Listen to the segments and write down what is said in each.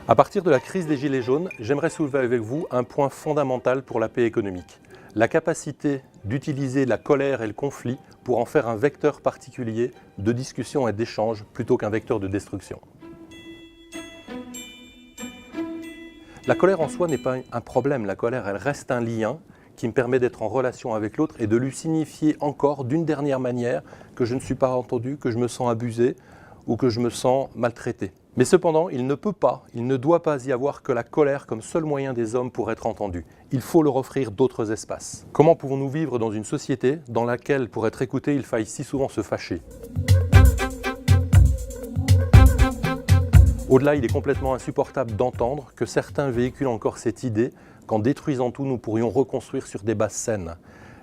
À partir de la crise des Gilets jaunes, j'aimerais soulever avec vous un point fondamental pour la paix économique. La capacité d'utiliser la colère et le conflit pour en faire un vecteur particulier de discussion et d'échange plutôt qu'un vecteur de destruction. La colère en soi n'est pas un problème, la colère elle reste un lien qui me permet d'être en relation avec l'autre et de lui signifier encore d'une dernière manière que je ne suis pas entendu, que je me sens abusé ou que je me sens maltraité. Mais cependant, il ne doit pas y avoir que la colère comme seul moyen des hommes pour être entendu. Il faut leur offrir d'autres espaces. Comment pouvons-nous vivre dans une société dans laquelle, pour être écouté, il faille si souvent se fâcher ? Au-delà, il est complètement insupportable d'entendre que certains véhiculent encore cette idée qu'en détruisant tout, nous pourrions reconstruire sur des bases saines.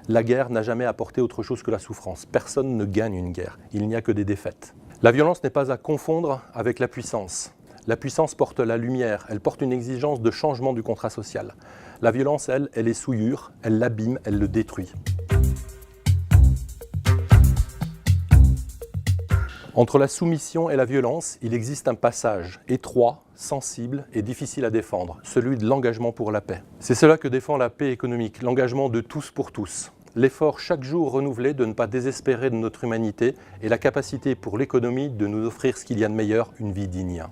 La guerre n'a jamais apporté autre chose que la souffrance. Personne ne gagne une guerre. Il n'y a que des défaites. La violence n'est pas à confondre avec la puissance. La puissance porte la lumière, elle porte une exigence de changement du contrat social. La violence, elle est souillure, elle l'abîme, elle le détruit. Entre la soumission et la violence, il existe un passage étroit, sensible et difficile à défendre, celui de l'engagement pour la paix. C'est cela que défend la paix économique, l'engagement de tous pour tous. L'effort chaque jour renouvelé de ne pas désespérer de notre humanité et la capacité pour l'économie de nous offrir ce qu'il y a de meilleur, une vie digne.